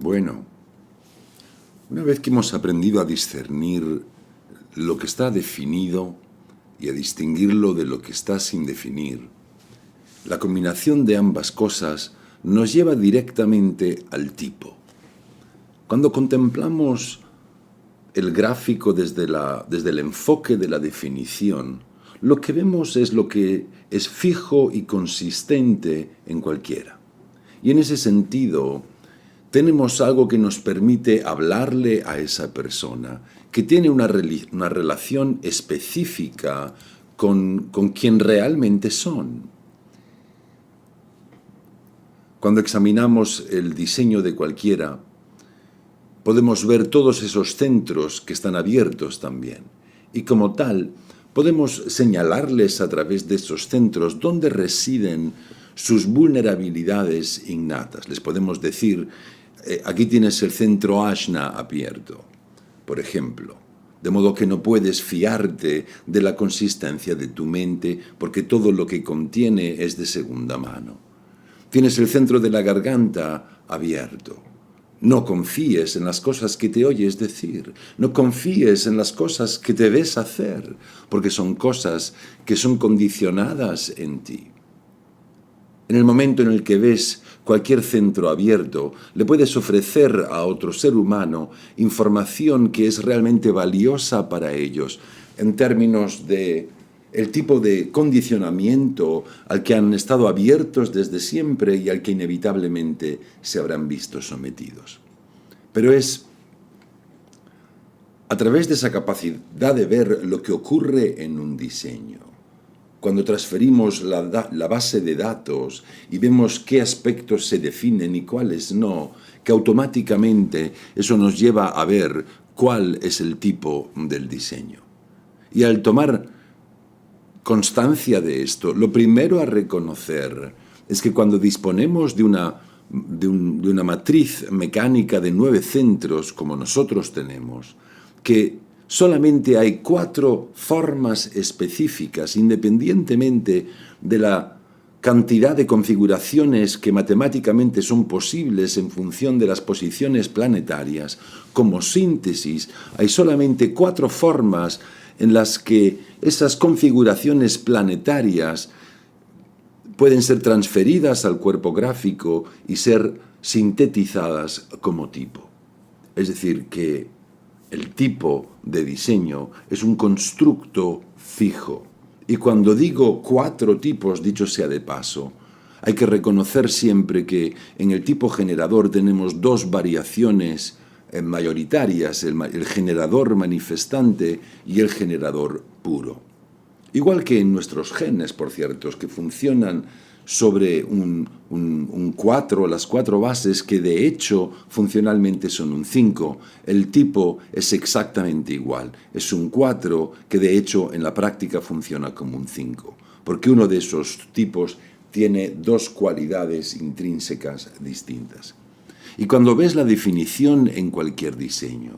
Bueno, una vez que hemos aprendido a discernir lo que está definido y a distinguirlo de lo que está sin definir, la combinación de ambas cosas nos lleva directamente al tipo. Cuando contemplamos el gráfico desde el enfoque de la definición, lo que vemos es lo que es fijo y consistente en cualquiera. Y en ese sentido, tenemos algo que nos permite hablarle a esa persona, que tiene una relación específica con quien realmente son. Cuando examinamos el diseño de cualquiera, podemos ver todos esos centros que están abiertos también. Y como tal, podemos señalarles a través de esos centros dónde residen sus vulnerabilidades innatas. Les podemos decir, aquí tienes el centro Ajna abierto, por ejemplo. De modo que no puedes fiarte de la consistencia de tu mente porque todo lo que contiene es de segunda mano. Tienes el centro de la garganta abierto. No confíes en las cosas que te oyes decir, no confíes en las cosas que te ves hacer, porque son cosas que son condicionadas en ti. En el momento en el que ves cualquier centro abierto, le puedes ofrecer a otro ser humano información que es realmente valiosa para ellos, en términos de el tipo de condicionamiento al que han estado abiertos desde siempre y al que inevitablemente se habrán visto sometidos. Pero es a través de esa capacidad de ver lo que ocurre en un diseño, cuando transferimos la base de datos y vemos qué aspectos se definen y cuáles no, que automáticamente eso nos lleva a ver cuál es el tipo del diseño. Y al tomar constancia de esto, lo primero a reconocer es que cuando disponemos de una matriz mecánica de 9 centros, como nosotros tenemos, que solamente hay 4 formas específicas, independientemente de la cantidad de configuraciones que matemáticamente son posibles en función de las posiciones planetarias, como síntesis, hay solamente 4 formas en las que esas configuraciones planetarias pueden ser transferidas al cuerpo gráfico y ser sintetizadas como tipo. Es decir, que el tipo de diseño es un constructo fijo. Y cuando digo 4 tipos, dicho sea de paso, hay que reconocer siempre que en el tipo generador tenemos 2 variaciones mayoritarias, el generador manifestante y el generador puro. Igual que en nuestros genes, por cierto, que funcionan sobre un 4, las 4 bases, que de hecho funcionalmente son un 5. El tipo es exactamente igual. Es un 4 que de hecho en la práctica funciona como un 5, porque uno de esos tipos tiene 2 cualidades intrínsecas distintas. Y cuando ves la definición en cualquier diseño,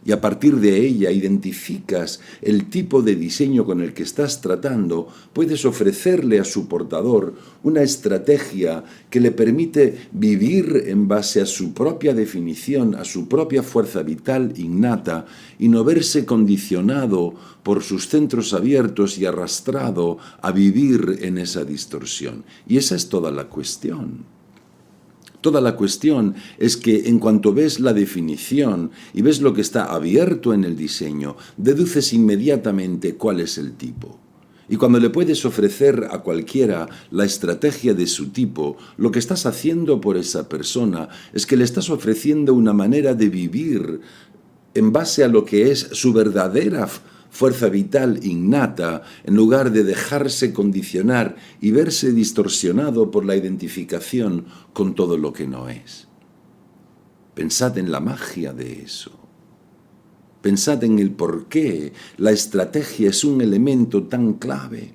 y a partir de ella identificas el tipo de diseño con el que estás tratando, puedes ofrecerle a su portador una estrategia que le permite vivir en base a su propia definición, a su propia fuerza vital innata, y no verse condicionado por sus centros abiertos y arrastrado a vivir en esa distorsión. Y esa es toda la cuestión. Toda la cuestión es que en cuanto ves la definición y ves lo que está abierto en el diseño, deduces inmediatamente cuál es el tipo. Y cuando le puedes ofrecer a cualquiera la estrategia de su tipo, lo que estás haciendo por esa persona es que le estás ofreciendo una manera de vivir en base a lo que es su verdadera fuerza vital innata, en lugar de dejarse condicionar y verse distorsionado por la identificación con todo lo que no es. Pensad en la magia de eso. Pensad en el por qué la estrategia es un elemento tan clave.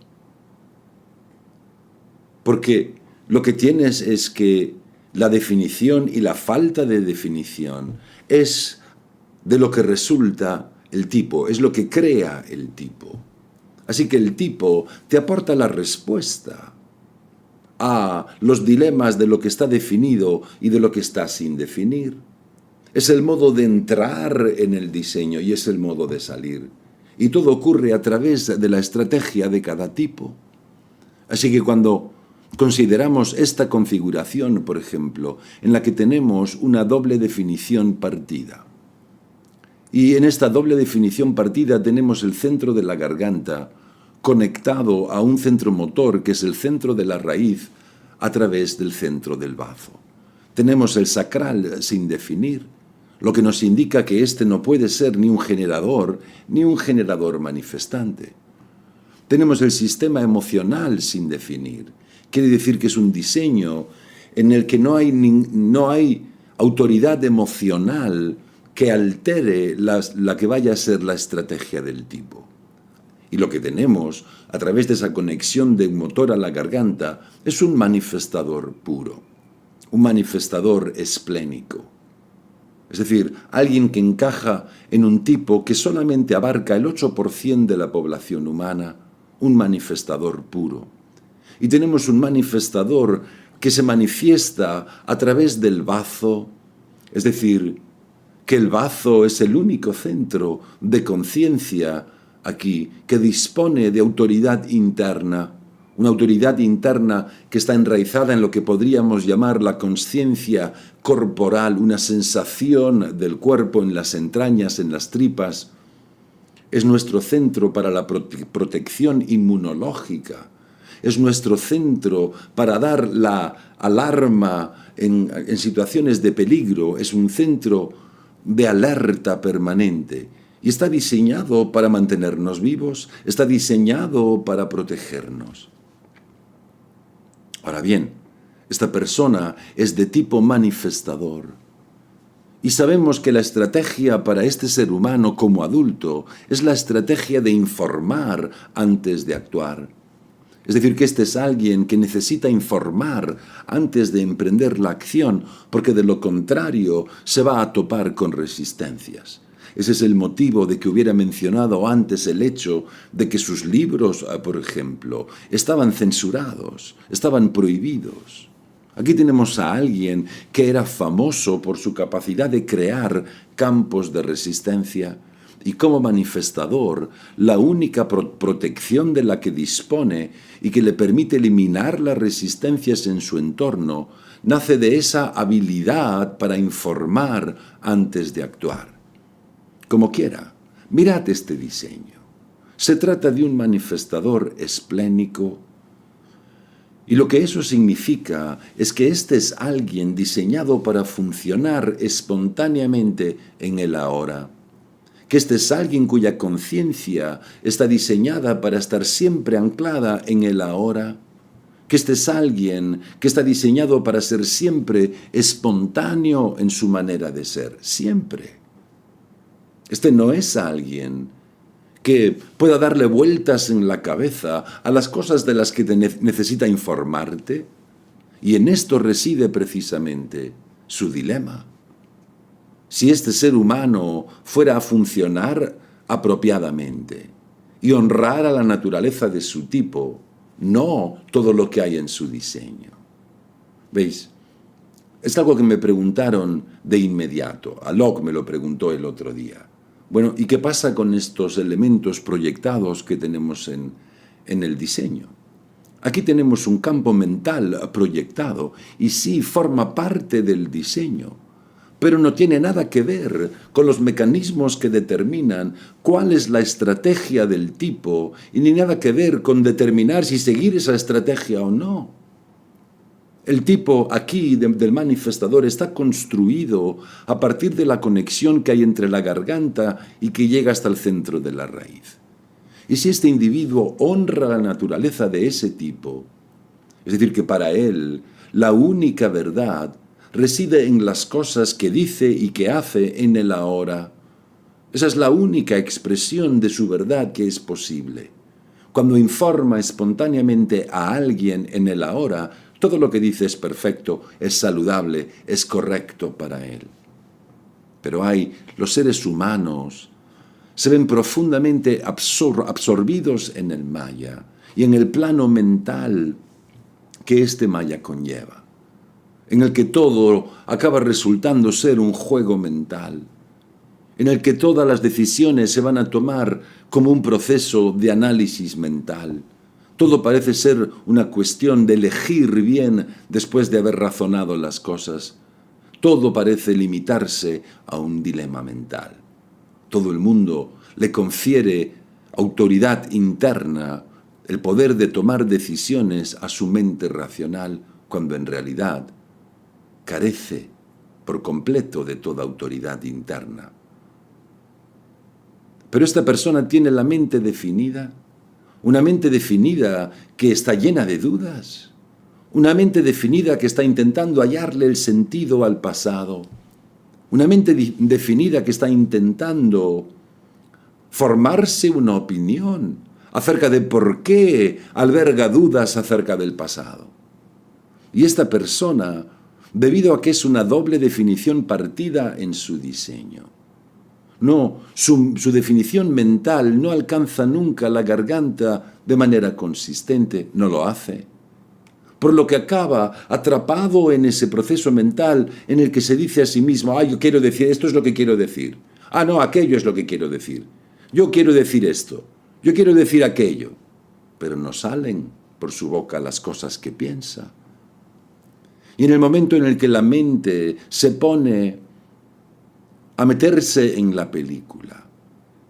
Porque lo que tienes es que la definición y la falta de definición es de lo que resulta el tipo, es lo que crea el tipo. Así que el tipo te aporta la respuesta. a los dilemas de lo que está definido y de lo que está sin definir. Es el modo de entrar en el diseño y es el modo de salir. Y todo ocurre a través de la estrategia de cada tipo. Así que cuando consideramos esta configuración, por ejemplo, en la que tenemos una doble definición partida, y en esta doble definición partida tenemos el centro de la garganta conectado a un centro motor que es el centro de la raíz a través del centro del bazo. Tenemos el sacral sin definir, lo que nos indica que este no puede ser ni un generador manifestante. Tenemos el sistema emocional sin definir. Quiere decir que es un diseño en el que no hay autoridad emocional que altere la que vaya a ser la estrategia del tipo. Y lo que tenemos, a través de esa conexión del motor a la garganta, es un manifestador puro, un manifestador esplénico. Es decir, alguien que encaja en un tipo que solamente abarca el 8% de la población humana, un manifestador puro. Y tenemos un manifestador que se manifiesta a través del bazo, es decir, que el bazo es el único centro de conciencia aquí que dispone de autoridad interna, una autoridad interna que está enraizada en lo que podríamos llamar la consciencia corporal, una sensación del cuerpo en las entrañas, en las tripas. Es nuestro centro para la protección inmunológica. Es nuestro centro para dar la alarma en situaciones de peligro. Es un centro de alerta permanente. Y está diseñado para mantenernos vivos, está diseñado para protegernos. Ahora bien, esta persona es de tipo manifestador. Y sabemos que la estrategia para este ser humano como adulto es la estrategia de informar antes de actuar. Es decir, que este es alguien que necesita informar antes de emprender la acción, porque de lo contrario se va a topar con resistencias. Ese es el motivo de que hubiera mencionado antes el hecho de que sus libros, por ejemplo, estaban censurados, estaban prohibidos. Aquí tenemos a alguien que era famoso por su capacidad de crear campos de resistencia y como manifestador, la única protección de la que dispone y que le permite eliminar las resistencias en su entorno, nace de esa habilidad para informar antes de actuar. Como quiera, mirad este diseño. Se trata de un manifestador esplénico. Y lo que eso significa es que este es alguien diseñado para funcionar espontáneamente en el ahora. Que este es alguien cuya conciencia está diseñada para estar siempre anclada en el ahora. Que este es alguien que está diseñado para ser siempre espontáneo en su manera de ser, siempre. Este no es alguien que pueda darle vueltas en la cabeza a las cosas de las que necesita informarte. Y en esto reside precisamente su dilema. Si este ser humano fuera a funcionar apropiadamente y honrar a la naturaleza de su tipo, no todo lo que hay en su diseño. ¿Veis? Es algo que me preguntaron de inmediato. Alok me lo preguntó el otro día. Bueno, ¿y qué pasa con estos elementos proyectados que tenemos en el diseño? Aquí tenemos un campo mental proyectado y sí forma parte del diseño, pero no tiene nada que ver con los mecanismos que determinan cuál es la estrategia del tipo y ni nada que ver con determinar si seguir esa estrategia o no. El tipo aquí del manifestador está construido a partir de la conexión que hay entre la garganta y que llega hasta el centro de la raíz. Y si este individuo honra la naturaleza de ese tipo, es decir, que para él la única verdad reside en las cosas que dice y que hace en el ahora, esa es la única expresión de su verdad que es posible. Cuando informa espontáneamente a alguien en el ahora, todo lo que dice es perfecto, es saludable, es correcto para él. Pero los seres humanos se ven profundamente absorbidos en el maya y en el plano mental que este maya conlleva, en el que todo acaba resultando ser un juego mental, en el que todas las decisiones se van a tomar como un proceso de análisis mental. Todo parece ser una cuestión de elegir bien después de haber razonado las cosas. Todo parece limitarse a un dilema mental. Todo el mundo le confiere autoridad interna, el poder de tomar decisiones a su mente racional, cuando en realidad carece por completo de toda autoridad interna. Pero esta persona tiene la mente definida, una mente definida que está llena de dudas, una mente definida que está intentando hallarle el sentido al pasado, una mente definida que está intentando formarse una opinión acerca de por qué alberga dudas acerca del pasado. Y esta persona, debido a que es una doble definición partida en su diseño, su definición mental no alcanza nunca la garganta de manera consistente, no lo hace. Por lo que acaba atrapado en ese proceso mental en el que se dice a sí mismo, yo quiero decir, esto es lo que quiero decir. No, aquello es lo que quiero decir. Yo quiero decir esto, yo quiero decir aquello. Pero no salen por su boca las cosas que piensa. Y en el momento en el que la mente se pone a meterse en la película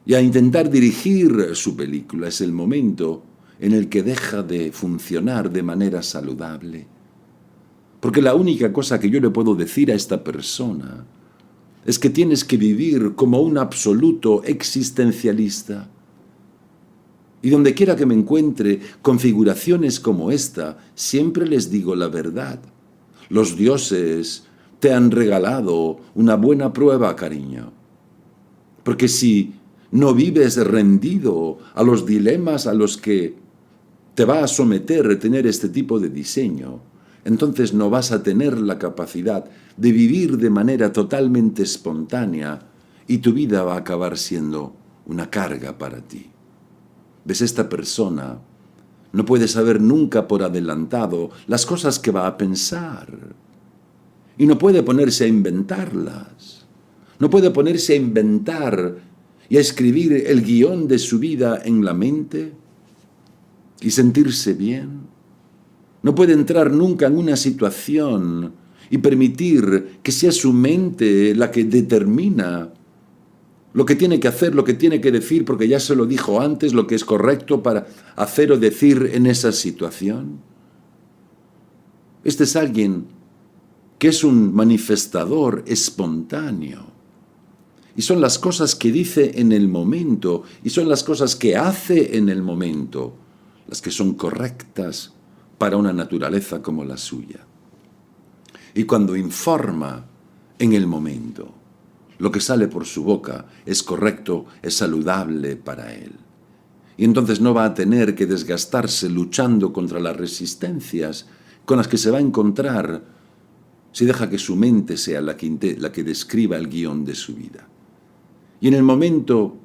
y a intentar dirigir su película, es el momento en el que deja de funcionar de manera saludable. Porque la única cosa que yo le puedo decir a esta persona es que tienes que vivir como un absoluto existencialista. Y donde quiera que me encuentre configuraciones como esta, siempre les digo la verdad. Los dioses te han regalado una buena prueba, cariño. Porque si no vives rendido a los dilemas a los que te va a someter tener este tipo de diseño, entonces no vas a tener la capacidad de vivir de manera totalmente espontánea y tu vida va a acabar siendo una carga para ti. ¿Ves? Esta persona no puede saber nunca por adelantado las cosas que va a pensar. Y no puede ponerse a inventarlas. No puede ponerse a inventar y a escribir el guión de su vida en la mente y sentirse bien. No puede entrar nunca en una situación y permitir que sea su mente la que determina lo que tiene que hacer, lo que tiene que decir, porque ya se lo dijo antes, lo que es correcto para hacer o decir en esa situación. Este es alguien que es un manifestador espontáneo. Y son las cosas que dice en el momento, y son las cosas que hace en el momento, las que son correctas para una naturaleza como la suya. Y cuando informa en el momento, lo que sale por su boca es correcto, es saludable para él. Y entonces no va a tener que desgastarse luchando contra las resistencias con las que se va a encontrar si deja que su mente sea la que describa el guión de su vida. Y en el momento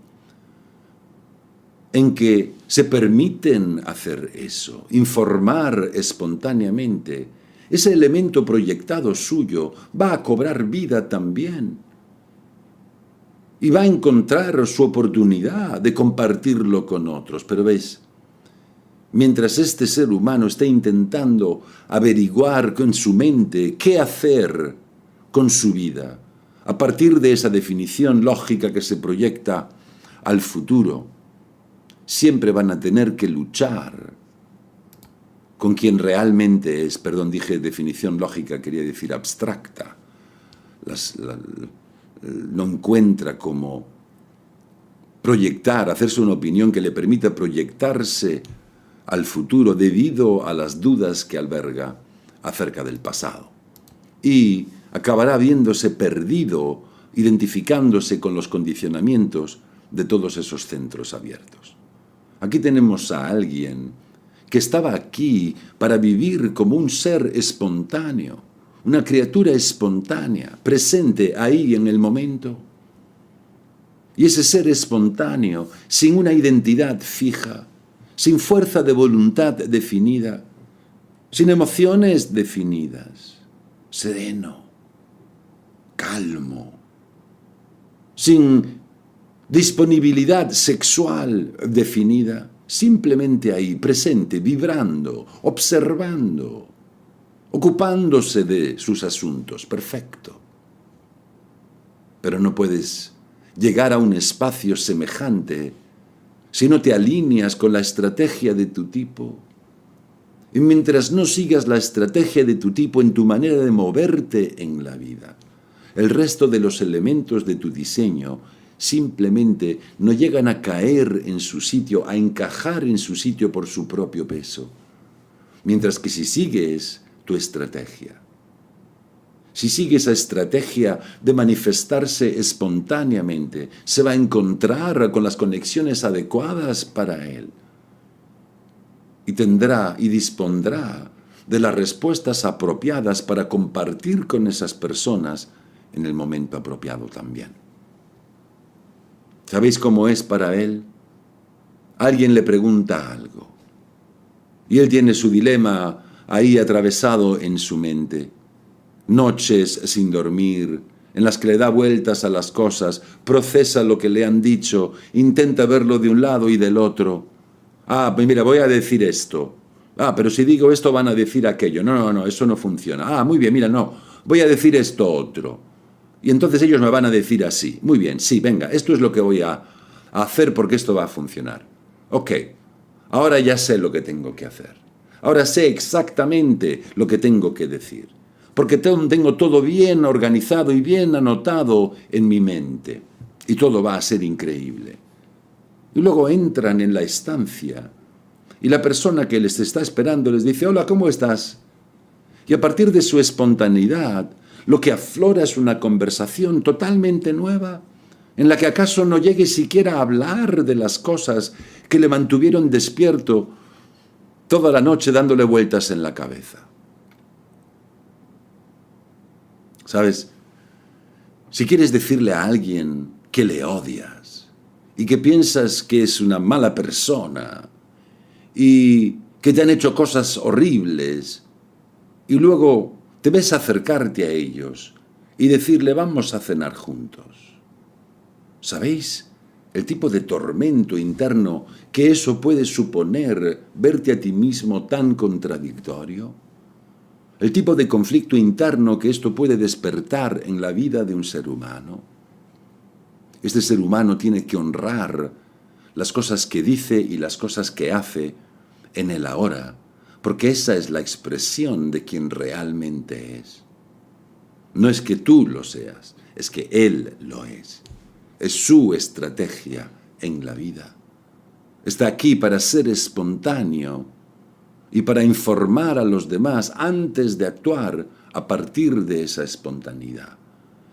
en que se permiten hacer eso, informar espontáneamente, ese elemento proyectado suyo va a cobrar vida también. Y va a encontrar su oportunidad de compartirlo con otros. Pero ves, mientras este ser humano está intentando averiguar con su mente qué hacer con su vida, a partir de esa definición lógica que se proyecta al futuro, siempre van a tener que luchar con quien realmente es, dije definición lógica, quería decir abstracta, no encuentra cómo proyectar, hacerse una opinión que le permita proyectarse al futuro debido a las dudas que alberga acerca del pasado. Y acabará viéndose perdido, identificándose con los condicionamientos de todos esos centros abiertos. Aquí tenemos a alguien que estaba aquí para vivir como un ser espontáneo, una criatura espontánea, presente ahí en el momento. Y ese ser espontáneo, sin una identidad fija, sin fuerza de voluntad definida, sin emociones definidas, sereno, calmo, sin disponibilidad sexual definida, simplemente ahí, presente, vibrando, observando, ocupándose de sus asuntos, perfecto. Pero no puedes llegar a un espacio semejante si no te alineas con la estrategia de tu tipo. Y mientras no sigas la estrategia de tu tipo en tu manera de moverte en la vida, el resto de los elementos de tu diseño simplemente no llegan a caer en su sitio, a encajar en su sitio por su propio peso. Mientras que si sigues tu estrategia, si sigue esa estrategia de manifestarse espontáneamente, se va a encontrar con las conexiones adecuadas para él. Y tendrá y dispondrá de las respuestas apropiadas para compartir con esas personas en el momento apropiado también. ¿Sabéis cómo es para él? Alguien le pregunta algo y él tiene su dilema ahí atravesado en su mente. Noches sin dormir, en las que le da vueltas a las cosas, procesa lo que le han dicho, intenta verlo de un lado y del otro. Pues mira, voy a decir esto. Pero si digo esto van a decir aquello. No, eso no funciona. Muy bien, mira, no, voy a decir esto otro. Y entonces ellos me van a decir así. Muy bien, sí, venga, esto es lo que voy a hacer porque esto va a funcionar. Ok, ahora ya sé lo que tengo que hacer. Ahora sé exactamente lo que tengo que decir. Porque tengo todo bien organizado y bien anotado en mi mente. Y todo va a ser increíble. Y luego entran en la estancia y la persona que les está esperando les dice, hola, ¿cómo estás? Y a partir de su espontaneidad, lo que aflora es una conversación totalmente nueva, en la que acaso no llegue siquiera a hablar de las cosas que le mantuvieron despierto toda la noche dándole vueltas en la cabeza. ¿Sabes? Si quieres decirle a alguien que le odias y que piensas que es una mala persona y que te han hecho cosas horribles y luego te ves acercarte a ellos y decirle vamos a cenar juntos. ¿Sabéis el tipo de tormento interno que eso puede suponer verte a ti mismo tan contradictorio? El tipo de conflicto interno que esto puede despertar en la vida de un ser humano. Este ser humano tiene que honrar las cosas que dice y las cosas que hace en el ahora, porque esa es la expresión de quien realmente es. No es que tú lo seas, es que él lo es. Es su estrategia en la vida. Está aquí para ser espontáneo y para informar a los demás antes de actuar a partir de esa espontaneidad.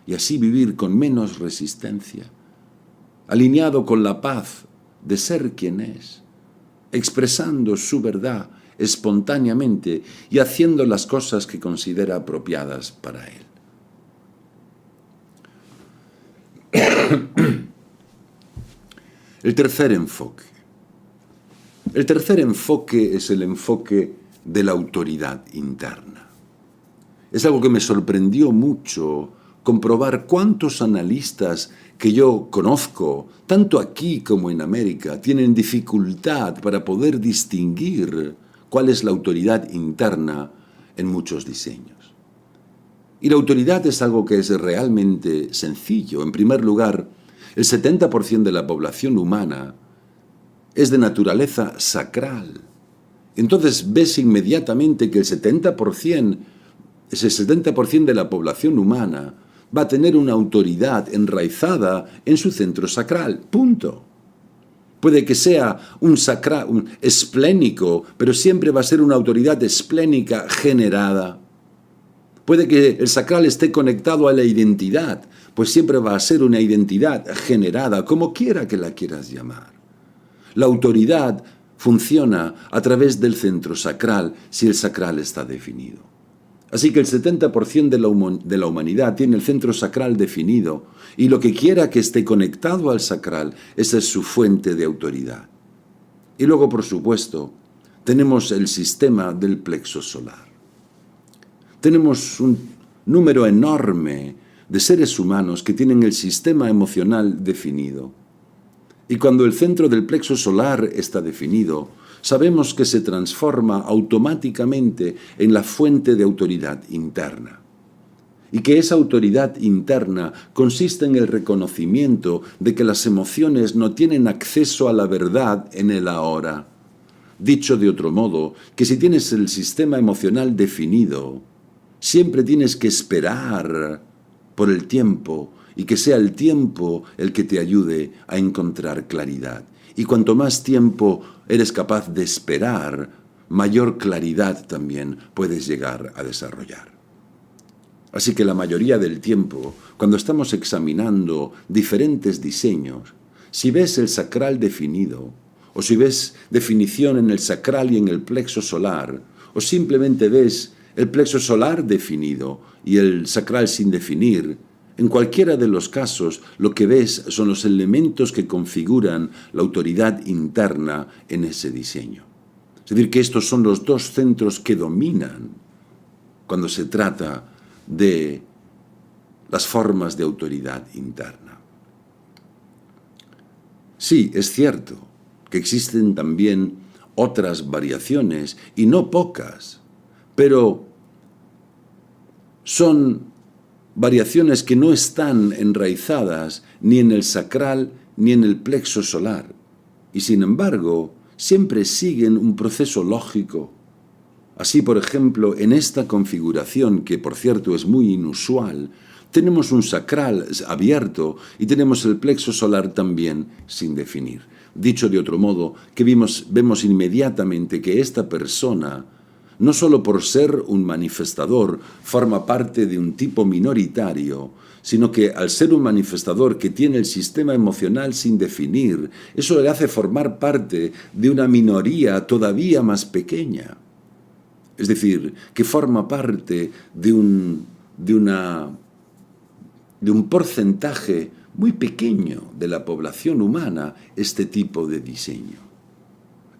Y así vivir con menos resistencia, alineado con la paz de ser quien es, expresando su verdad espontáneamente y haciendo las cosas que considera apropiadas para él. El tercer enfoque. El tercer enfoque es el enfoque de la autoridad interna. Es algo que me sorprendió mucho comprobar cuántos analistas que yo conozco, tanto aquí como en América, tienen dificultad para poder distinguir cuál es la autoridad interna en muchos diseños. Y la autoridad es algo que es realmente sencillo. En primer lugar, el 70% de la población humana es de naturaleza sacral. Entonces ves inmediatamente que ese 70% de la población humana va a tener una autoridad enraizada en su centro sacral. Punto. Puede que sea un esplénico, pero siempre va a ser una autoridad esplénica generada. Puede que el sacral esté conectado a la identidad, pues siempre va a ser una identidad generada, como quiera que la quieras llamar. La autoridad funciona a través del centro sacral si el sacral está definido. Así que el 70% de la humanidad tiene el centro sacral definido y lo que quiera que esté conectado al sacral, esa es su fuente de autoridad. Y luego, por supuesto, tenemos el sistema del plexo solar. Tenemos un número enorme de seres humanos que tienen el sistema emocional definido. Y cuando el centro del plexo solar está definido, sabemos que se transforma automáticamente en la fuente de autoridad interna. Y que esa autoridad interna consiste en el reconocimiento de que las emociones no tienen acceso a la verdad en el ahora. Dicho de otro modo, que si tienes el sistema emocional definido, siempre tienes que esperar por el tiempo y que sea el tiempo el que te ayude a encontrar claridad. Y cuanto más tiempo eres capaz de esperar, mayor claridad también puedes llegar a desarrollar. Así que la mayoría del tiempo, cuando estamos examinando diferentes diseños, si ves el sacral definido, o si ves definición en el sacral y en el plexo solar, o simplemente ves el plexo solar definido y el sacral sin definir, en cualquiera de los casos lo que ves son los elementos que configuran la autoridad interna en ese diseño. Es decir, que estos son los dos centros que dominan cuando se trata de las formas de autoridad interna. Sí, es cierto que existen también otras variaciones, y no pocas, pero son variaciones que no están enraizadas ni en el sacral ni en el plexo solar, y sin embargo siempre siguen un proceso lógico. Así, por ejemplo, en esta configuración, que por cierto es muy inusual, tenemos un sacral abierto y tenemos el plexo solar también sin definir. Dicho de otro modo, que vemos inmediatamente que esta persona, no solo por ser un manifestador, forma parte de un tipo minoritario, sino que al ser un manifestador que tiene el sistema emocional sin definir, eso le hace formar parte de una minoría todavía más pequeña. Es decir, que forma parte de un porcentaje muy pequeño de la población humana este tipo de diseño.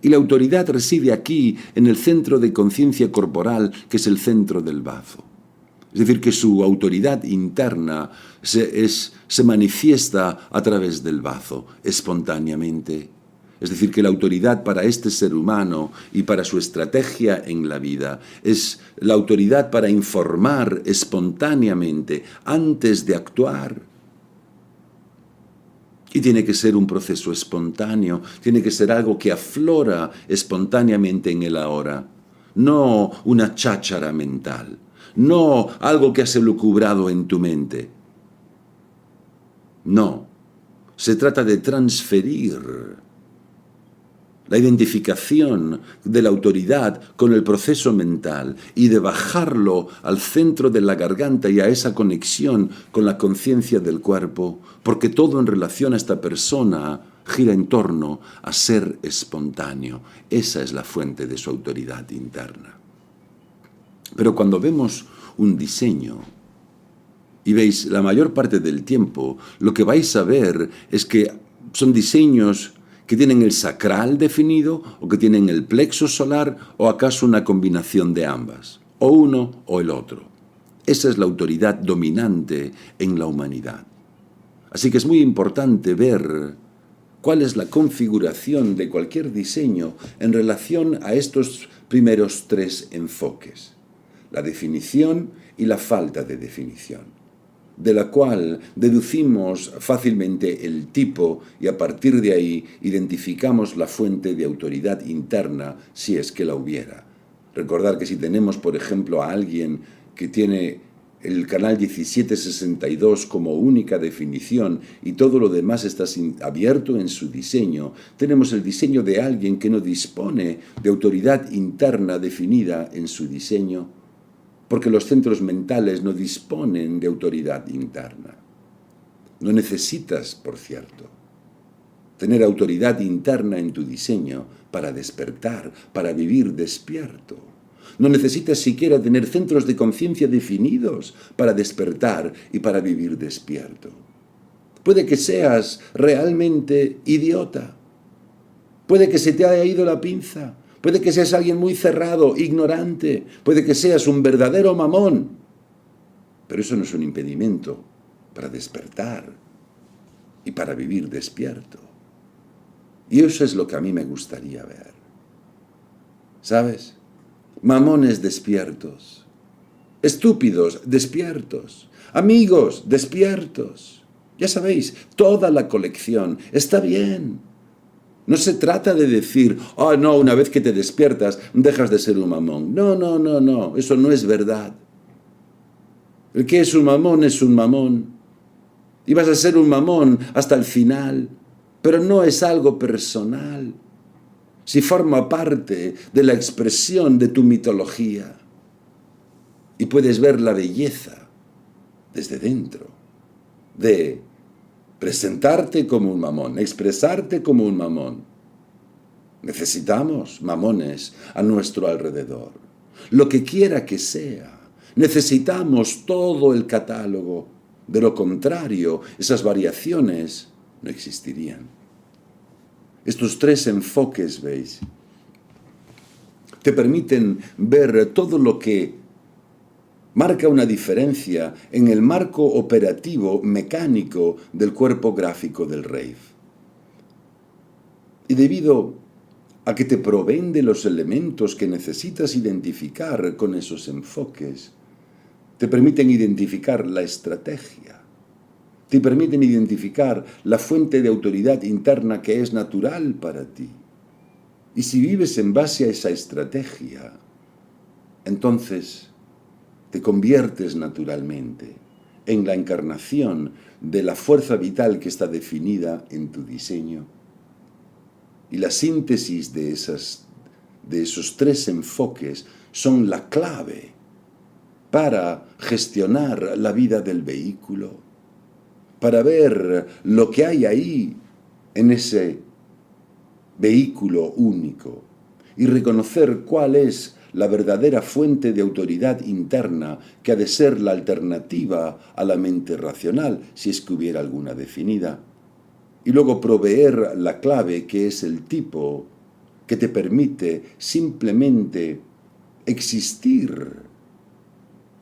Y la autoridad reside aquí, en el centro de conciencia corporal, que es el centro del bazo. Es decir, que su autoridad interna se manifiesta a través del bazo, espontáneamente. Es decir, que la autoridad para este ser humano y para su estrategia en la vida es la autoridad para informar espontáneamente antes de actuar. Y tiene que ser un proceso espontáneo, tiene que ser algo que aflora espontáneamente en el ahora, no una cháchara mental, no algo que has elucubrado en tu mente. No, se trata de transferir la identificación de la autoridad con el proceso mental y de bajarlo al centro de la garganta y a esa conexión con la conciencia del cuerpo, porque todo en relación a esta persona gira en torno a ser espontáneo. Esa es la fuente de su autoridad interna. Pero cuando vemos un diseño, y veis, la mayor parte del tiempo, lo que vais a ver es que son diseños que tienen el sacral definido, o que tienen el plexo solar, o acaso una combinación de ambas, o uno o el otro. Esa es la autoridad dominante en la humanidad. Así que es muy importante ver cuál es la configuración de cualquier diseño en relación a estos primeros tres enfoques: la definición y la falta de definición, de la cual deducimos fácilmente el tipo y a partir de ahí identificamos la fuente de autoridad interna si es que la hubiera. Recordar que si tenemos, por ejemplo, a alguien que tiene el canal 1762 como única definición y todo lo demás está abierto en su diseño, tenemos el diseño de alguien que no dispone de autoridad interna definida en su diseño, porque los centros mentales no disponen de autoridad interna. No necesitas, por cierto, tener autoridad interna en tu diseño para despertar, para vivir despierto. No necesitas siquiera tener centros de conciencia definidos para despertar y para vivir despierto. Puede que seas realmente idiota. Puede que se te haya ido la pinza. Puede que seas alguien muy cerrado, ignorante. Puede que seas un verdadero mamón. Pero eso no es un impedimento para despertar y para vivir despierto. Y eso es lo que a mí me gustaría ver. ¿Sabes? Mamones despiertos. Estúpidos despiertos. Amigos despiertos. Ya sabéis, toda la colección. Está bien. No se trata de decir, no, una vez que te despiertas, dejas de ser un mamón. No, eso no es verdad. El que es un mamón es un mamón. Y vas a ser un mamón hasta el final, pero no es algo personal. Si forma parte de la expresión de tu mitología. Y puedes ver la belleza desde dentro de presentarte como un mamón, expresarte como un mamón. Necesitamos mamones a nuestro alrededor. Lo que quiera que sea, necesitamos todo el catálogo. De lo contrario, esas variaciones no existirían. Estos tres enfoques, ¿veis?, te permiten ver todo lo que marca una diferencia en el marco operativo mecánico del cuerpo gráfico del rave. Y debido a que te proveen de los elementos que necesitas identificar con esos enfoques, te permiten identificar la estrategia, te permiten identificar la fuente de autoridad interna que es natural para ti. Y si vives en base a esa estrategia, entonces te conviertes naturalmente en la encarnación de la fuerza vital que está definida en tu diseño. Y la síntesis de esos tres enfoques son la clave para gestionar la vida del vehículo, para ver lo que hay ahí en ese vehículo único y reconocer cuál es la verdadera fuente de autoridad interna que ha de ser la alternativa a la mente racional, si es que hubiera alguna definida. Y luego proveer la clave, que es el tipo que te permite simplemente existir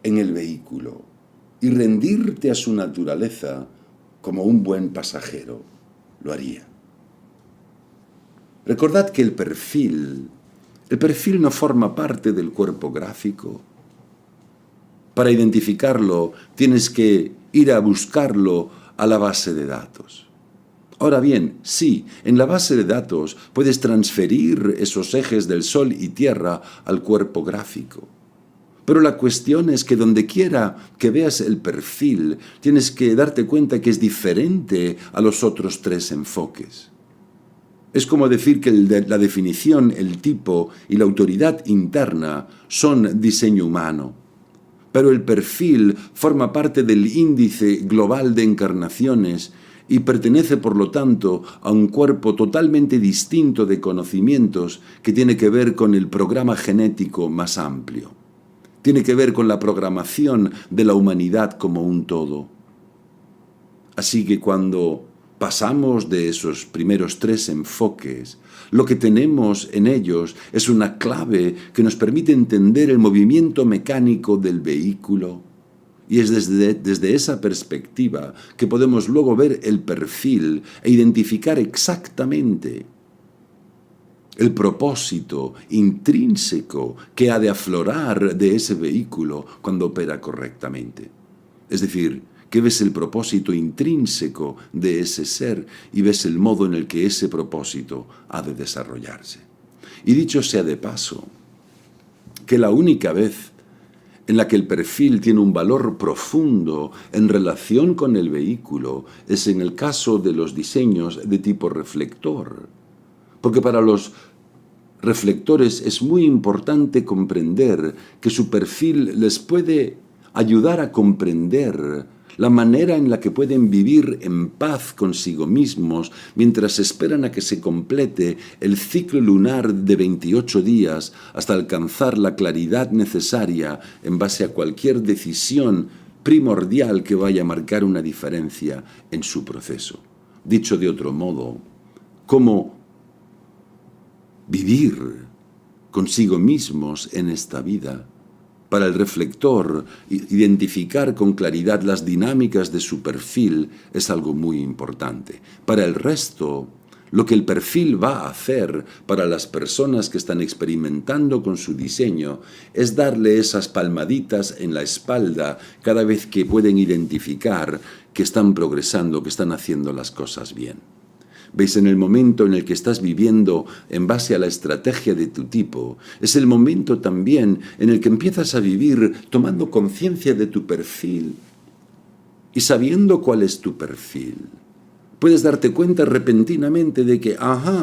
en el vehículo y rendirte a su naturaleza como un buen pasajero lo haría. Recordad que el perfil no forma parte del cuerpo gráfico. Para identificarlo tienes que ir a buscarlo a la base de datos. Ahora bien, sí, en la base de datos puedes transferir esos ejes del Sol y Tierra al cuerpo gráfico. Pero la cuestión es que donde quiera que veas el perfil, tienes que darte cuenta que es diferente a los otros tres enfoques. Es como decir que la definición, el tipo y la autoridad interna son diseño humano. Pero el perfil forma parte del índice global de encarnaciones y pertenece, por lo tanto, a un cuerpo totalmente distinto de conocimientos que tiene que ver con el programa genético más amplio. Tiene que ver con la programación de la humanidad como un todo. Así que cuando pasamos de esos primeros tres enfoques, lo que tenemos en ellos es una clave que nos permite entender el movimiento mecánico del vehículo. Y es desde esa perspectiva que podemos luego ver el perfil e identificar exactamente el propósito intrínseco que ha de aflorar de ese vehículo cuando opera correctamente. Es decir, que ves el propósito intrínseco de ese ser y ves el modo en el que ese propósito ha de desarrollarse. Y dicho sea de paso, que la única vez en la que el perfil tiene un valor profundo en relación con el vehículo es en el caso de los diseños de tipo reflector. Porque para los reflectores es muy importante comprender que su perfil les puede ayudar a comprender la manera en la que pueden vivir en paz consigo mismos mientras esperan a que se complete el ciclo lunar de 28 días hasta alcanzar la claridad necesaria en base a cualquier decisión primordial que vaya a marcar una diferencia en su proceso. Dicho de otro modo, cómo vivir consigo mismos en esta vida. Para el reflector, identificar con claridad las dinámicas de su perfil es algo muy importante. Para el resto, lo que el perfil va a hacer para las personas que están experimentando con su diseño es darle esas palmaditas en la espalda cada vez que pueden identificar que están progresando, que están haciendo las cosas bien. ¿Veis? En el momento en el que estás viviendo en base a la estrategia de tu tipo, es el momento también en el que empiezas a vivir tomando conciencia de tu perfil y sabiendo cuál es tu perfil. Puedes darte cuenta repentinamente de que,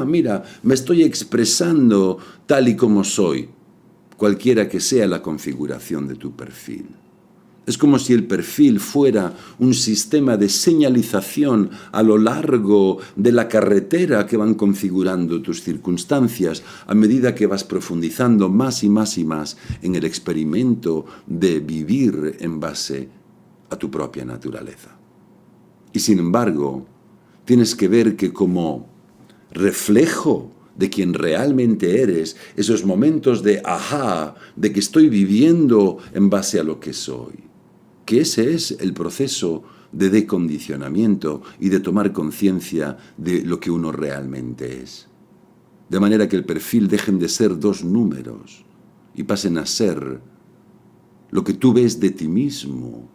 mira, me estoy expresando tal y como soy, cualquiera que sea la configuración de tu perfil. Es como si el perfil fuera un sistema de señalización a lo largo de la carretera que van configurando tus circunstancias a medida que vas profundizando más y más y más en el experimento de vivir en base a tu propia naturaleza. Y sin embargo, tienes que ver que como reflejo de quien realmente eres, esos momentos de de que estoy viviendo en base a lo que soy, que ese es el proceso de decondicionamiento y de tomar conciencia de lo que uno realmente es. De manera que el perfil dejen de ser dos números y pasen a ser lo que tú ves de ti mismo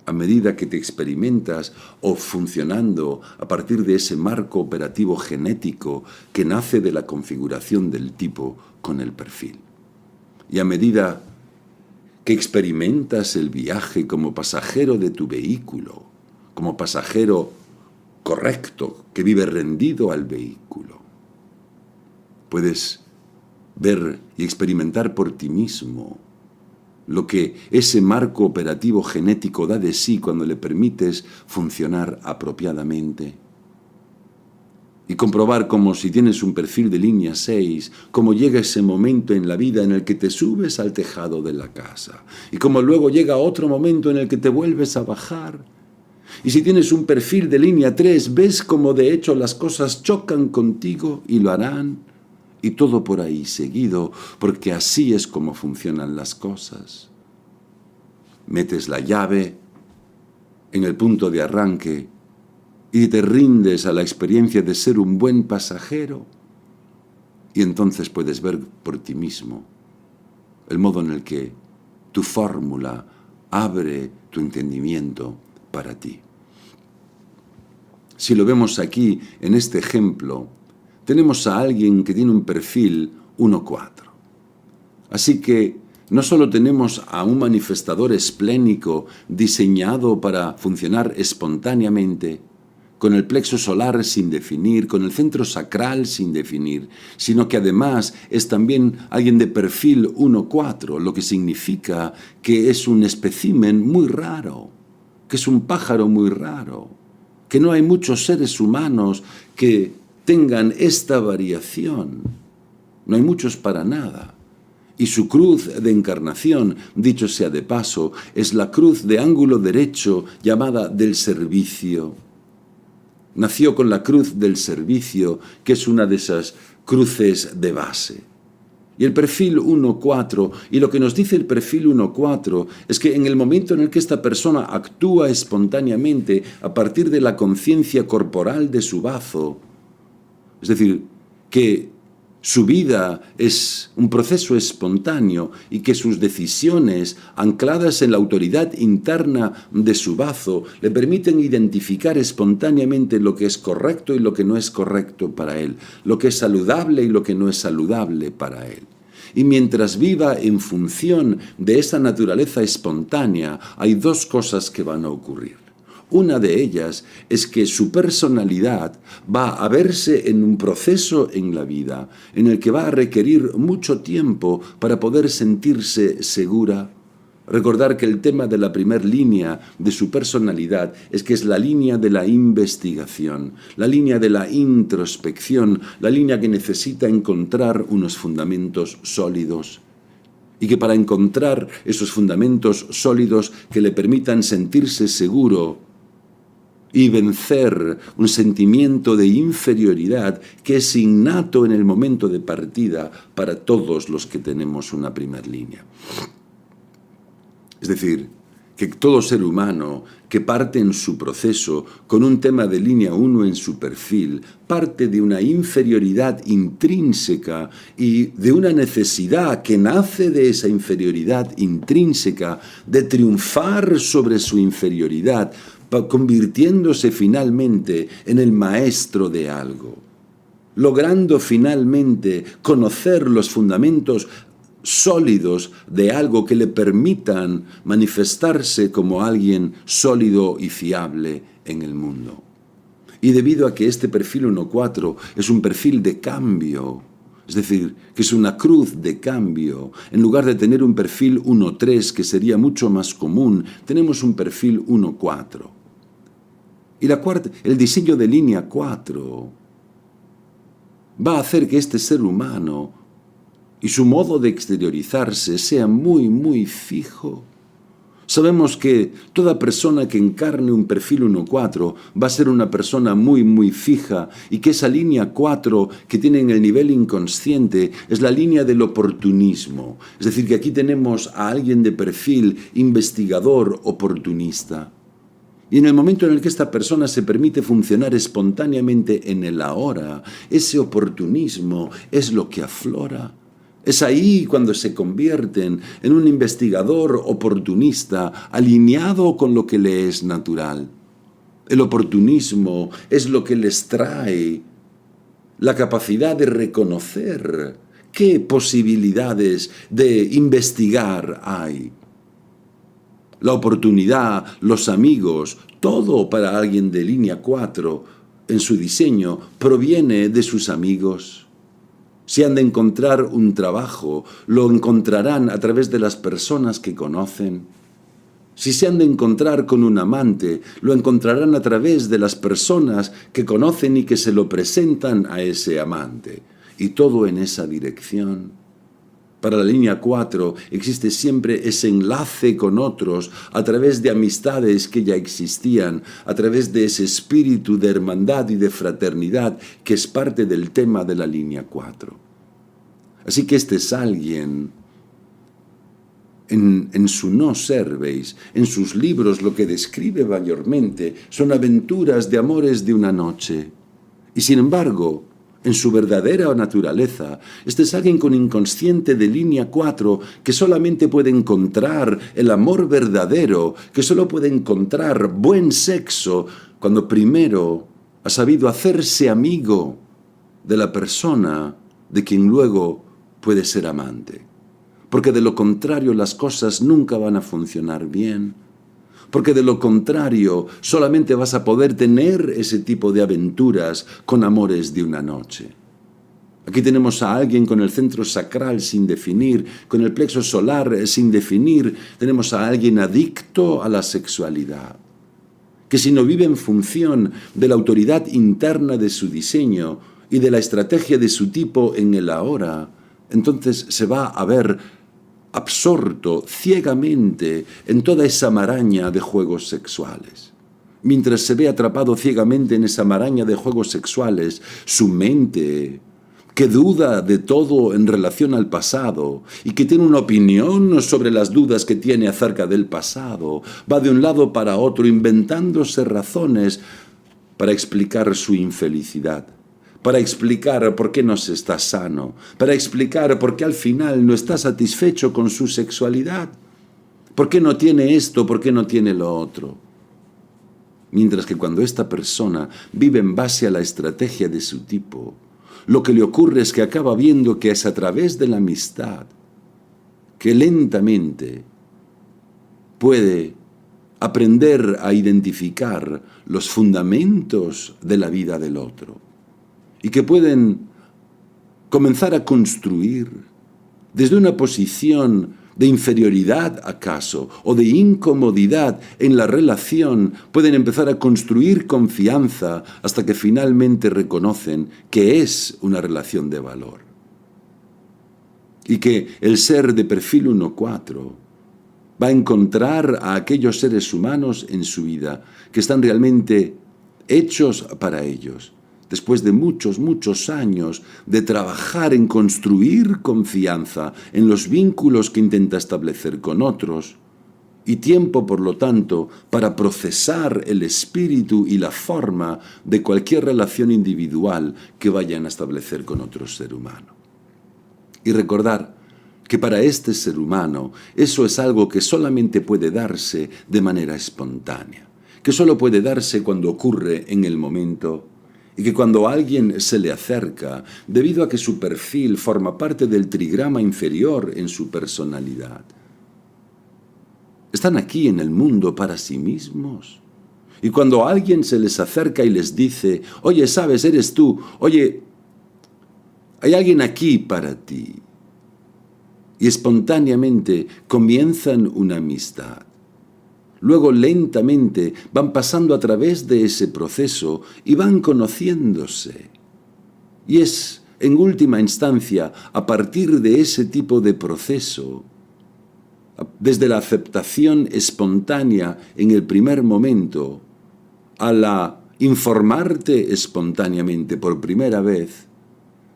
a medida que te experimentas o funcionando a partir de ese marco operativo genético que nace de la configuración del tipo con el perfil. Y a medida que experimentas el viaje como pasajero de tu vehículo, como pasajero correcto, que vive rendido al vehículo, puedes ver y experimentar por ti mismo lo que ese marco operativo genético da de sí cuando le permites funcionar apropiadamente. Y comprobar como si tienes un perfil de línea 6, cómo llega ese momento en la vida en el que te subes al tejado de la casa. Y cómo luego llega otro momento en el que te vuelves a bajar. Y si tienes un perfil de línea 3, ves cómo de hecho las cosas chocan contigo y lo harán. Y todo por ahí seguido, porque así es como funcionan las cosas. Metes la llave en el punto de arranque y te rindes a la experiencia de ser un buen pasajero, y entonces puedes ver por ti mismo el modo en el que tu fórmula abre tu entendimiento para ti. Si lo vemos aquí en este ejemplo, tenemos a alguien que tiene un perfil 1-4. Así que no solo tenemos a un manifestador esplénico diseñado para funcionar espontáneamente, con el plexo solar sin definir, con el centro sacral sin definir, sino que además es también alguien de perfil 1-4, lo que significa que es un espécimen muy raro, que es un pájaro muy raro, que no hay muchos seres humanos que tengan esta variación. No hay muchos para nada. Y su cruz de encarnación, dicho sea de paso, es la cruz de ángulo derecho llamada del servicio. Nació con la cruz del servicio, que es una de esas cruces de base. Y el perfil 1-4, y lo que nos dice el perfil 1-4 es que en el momento en el que esta persona actúa espontáneamente a partir de la conciencia corporal de su bazo, es decir, que su vida es un proceso espontáneo y que sus decisiones, ancladas en la autoridad interna de su bazo, le permiten identificar espontáneamente lo que es correcto y lo que no es correcto para él, lo que es saludable y lo que no es saludable para él. Y mientras viva en función de esa naturaleza espontánea, hay dos cosas que van a ocurrir. Una de ellas es que su personalidad va a verse en un proceso en la vida en el que va a requerir mucho tiempo para poder sentirse segura. Recordar que el tema de la primera línea de su personalidad es que es la línea de la investigación, la línea de la introspección, la línea que necesita encontrar unos fundamentos sólidos. Y que para encontrar esos fundamentos sólidos que le permitan sentirse seguro, y vencer un sentimiento de inferioridad que es innato en el momento de partida para todos los que tenemos una primera línea. Es decir, que todo ser humano que parte en su proceso con un tema de línea 1 en su perfil, parte de una inferioridad intrínseca y de una necesidad que nace de esa inferioridad intrínseca de triunfar sobre su inferioridad, convirtiéndose finalmente en el maestro de algo, logrando finalmente conocer los fundamentos sólidos de algo que le permitan manifestarse como alguien sólido y fiable en el mundo. Y debido a que este perfil 1.4 es un perfil de cambio, es decir, que es una cruz de cambio, en lugar de tener un perfil 1.3 que sería mucho más común, tenemos un perfil 1.4. Y el diseño de línea 4 va a hacer que este ser humano y su modo de exteriorizarse sea muy, muy fijo. Sabemos que toda persona que encarne un perfil 1.4 va a ser una persona muy, muy fija y que esa línea 4 que tiene en el nivel inconsciente es la línea del oportunismo. Es decir, que aquí tenemos a alguien de perfil investigador oportunista. Y en el momento en el que esta persona se permite funcionar espontáneamente en el ahora, ese oportunismo es lo que aflora. Es ahí cuando se convierten en un investigador oportunista alineado con lo que le es natural. El oportunismo es lo que les trae la capacidad de reconocer qué posibilidades de investigar hay. La oportunidad, los amigos, todo para alguien de línea 4 en su diseño proviene de sus amigos. Si han de encontrar un trabajo, lo encontrarán a través de las personas que conocen. Si se han de encontrar con un amante, lo encontrarán a través de las personas que conocen y que se lo presentan a ese amante. Y todo en esa dirección. Para la línea 4 existe siempre ese enlace con otros a través de amistades que ya existían, a través de ese espíritu de hermandad y de fraternidad que es parte del tema de la línea 4. Así que este es alguien, en su no ser, veis, en sus libros lo que describe mayormente son aventuras de amores de una noche. Y sin embargo, en su verdadera naturaleza, este es alguien con inconsciente de línea 4 que solamente puede encontrar el amor verdadero, que solo puede encontrar buen sexo cuando primero ha sabido hacerse amigo de la persona de quien luego puede ser amante. Porque de lo contrario las cosas nunca van a funcionar bien. Porque de lo contrario solamente vas a poder tener ese tipo de aventuras con amores de una noche. Aquí tenemos a alguien con el centro sacral sin definir, con el plexo solar sin definir. Tenemos a alguien adicto a la sexualidad, que si no vive en función de la autoridad interna de su diseño y de la estrategia de su tipo en el ahora, entonces se va a ver absorto ciegamente en toda esa maraña de juegos sexuales. Mientras se ve atrapado ciegamente en esa maraña de juegos sexuales, su mente, que duda de todo en relación al pasado y que tiene una opinión sobre las dudas que tiene acerca del pasado, va de un lado para otro inventándose razones para explicar su infelicidad, para explicar por qué no se está sano, para explicar por qué al final no está satisfecho con su sexualidad, por qué no tiene esto, por qué no tiene lo otro. Mientras que cuando esta persona vive en base a la estrategia de su tipo, lo que le ocurre es que acaba viendo que es a través de la amistad que lentamente puede aprender a identificar los fundamentos de la vida del otro. Y que pueden comenzar a construir desde una posición de inferioridad acaso o de incomodidad en la relación, pueden empezar a construir confianza hasta que finalmente reconocen que es una relación de valor. Y que el ser de perfil 1.4 va a encontrar a aquellos seres humanos en su vida que están realmente hechos para ellos, después de muchos años de trabajar en construir confianza en los vínculos que intenta establecer con otros, y tiempo, por lo tanto, para procesar el espíritu y la forma de cualquier relación individual que vayan a establecer con otro ser humano. Y recordar que para este ser humano eso es algo que solamente puede darse de manera espontánea, que solo puede darse cuando ocurre en el momento, y que cuando alguien se le acerca, debido a que su perfil forma parte del trigrama inferior en su personalidad, están aquí en el mundo para sí mismos. Y cuando alguien se les acerca y les dice, oye, ¿sabes? Eres tú. Oye, hay alguien aquí para ti. Y espontáneamente comienzan una amistad. Luego lentamente van pasando a través de ese proceso y van conociéndose. Y es, en última instancia, a partir de ese tipo de proceso, desde la aceptación espontánea en el primer momento, a la informarte espontáneamente por primera vez,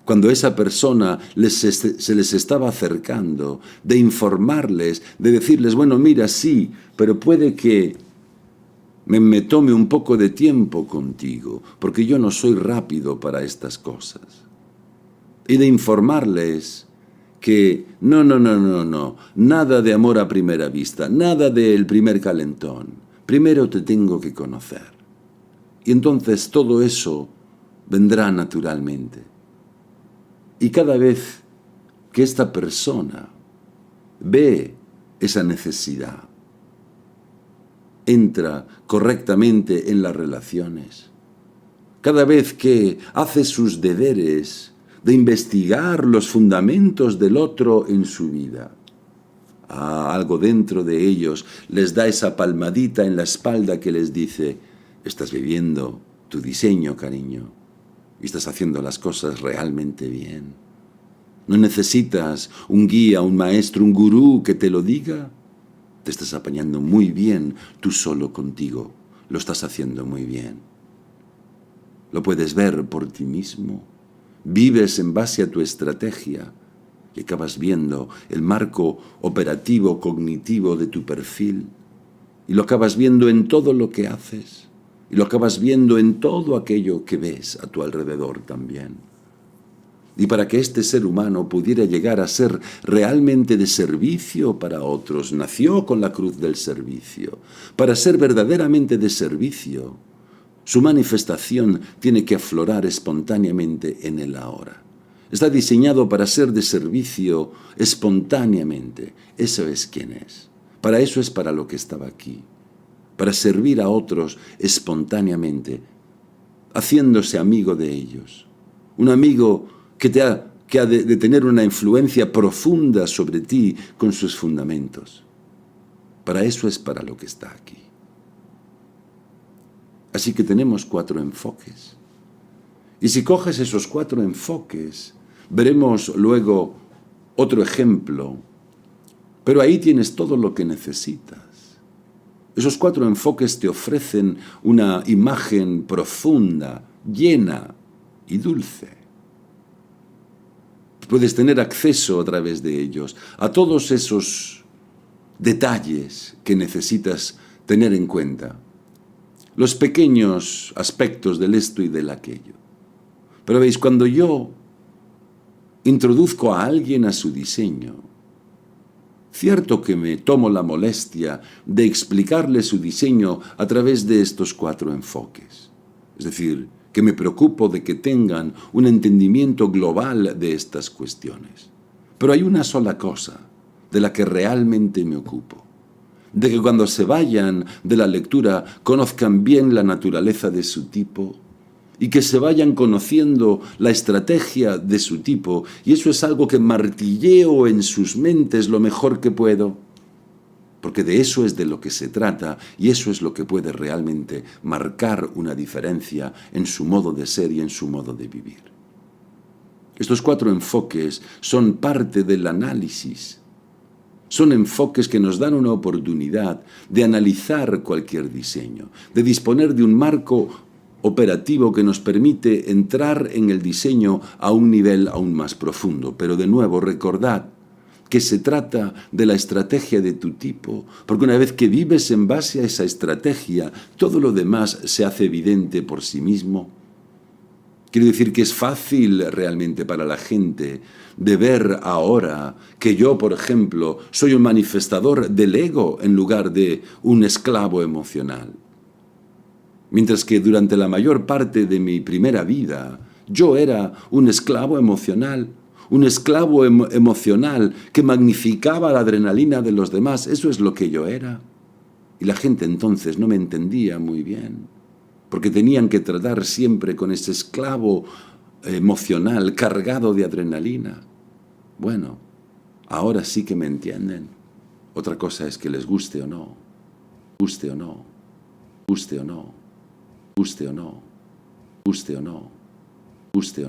cuando esa persona se les estaba acercando, de informarles, de decirles, bueno, mira, sí, pero puede que me tome un poco de tiempo contigo, porque yo no soy rápido para estas cosas. Y de informarles que no, nada de amor a primera vista, nada del primer calentón. Primero te tengo que conocer. Y entonces todo eso vendrá naturalmente. Y cada vez que esta persona ve esa necesidad, entra correctamente en las relaciones, cada vez que hace sus deberes de investigar los fundamentos del otro en su vida, algo dentro de ellos les da esa palmadita en la espalda que les dice, estás viviendo tu diseño, cariño, y estás haciendo las cosas realmente bien. No necesitas un guía, un maestro, un gurú que te lo diga. Te estás apañando muy bien tú solo contigo. Lo estás haciendo muy bien. Lo puedes ver por ti mismo. Vives en base a tu estrategia y acabas viendo el marco operativo cognitivo de tu perfil y lo acabas viendo en todo lo que haces y lo acabas viendo en todo aquello que ves a tu alrededor también. Y para que este ser humano pudiera llegar a ser realmente de servicio para otros, nació con la cruz del servicio. Para ser verdaderamente de servicio, su manifestación tiene que aflorar espontáneamente en el ahora. Está diseñado para ser de servicio espontáneamente. Eso es quien es. Para eso es para lo que estaba aquí. Para servir a otros espontáneamente, haciéndose amigo de ellos. Un amigo que ha de tener una influencia profunda sobre ti con sus fundamentos. Para eso es para lo que está aquí. Así que tenemos 4 enfoques. Y si coges esos 4 enfoques, veremos luego otro ejemplo. Pero ahí tienes todo lo que necesitas. Esos 4 enfoques te ofrecen una imagen profunda, llena y dulce. Puedes tener acceso a través de ellos a todos esos detalles que necesitas tener en cuenta. Los pequeños aspectos del esto y del aquello. Pero veis, cuando yo introduzco a alguien a su diseño, cierto que me tomo la molestia de explicarle su diseño a través de estos 4 enfoques. Es decir, que me preocupo de que tengan un entendimiento global de estas cuestiones. Pero hay una sola cosa de la que realmente me ocupo. De que cuando se vayan de la lectura conozcan bien la naturaleza de su tipo y que se vayan conociendo la estrategia de su tipo, y eso es algo que martilleo en sus mentes lo mejor que puedo, porque de eso es de lo que se trata y eso es lo que puede realmente marcar una diferencia en su modo de ser y en su modo de vivir. Estos 4 enfoques son parte del análisis. Son enfoques que nos dan una oportunidad de analizar cualquier diseño, de disponer de un marco operativo que nos permite entrar en el diseño a un nivel aún más profundo. Pero de nuevo, recordad que se trata de la estrategia de tu tipo, porque una vez que vives en base a esa estrategia, todo lo demás se hace evidente por sí mismo. Quiero decir que es fácil realmente para la gente de ver ahora que yo, por ejemplo, soy un manifestador del ego en lugar de un esclavo emocional. Mientras que durante la mayor parte de mi primera vida, yo era un esclavo emocional, emocional que magnificaba la adrenalina de los demás. Eso es lo que yo era. Y la gente entonces no me entendía muy bien, porque tenían que tratar siempre con ese esclavo emocional cargado de adrenalina. Bueno, ahora sí que me entienden. Otra cosa es que les guste o no, guste o no, guste o no, guste o no, guste o no, guste o no.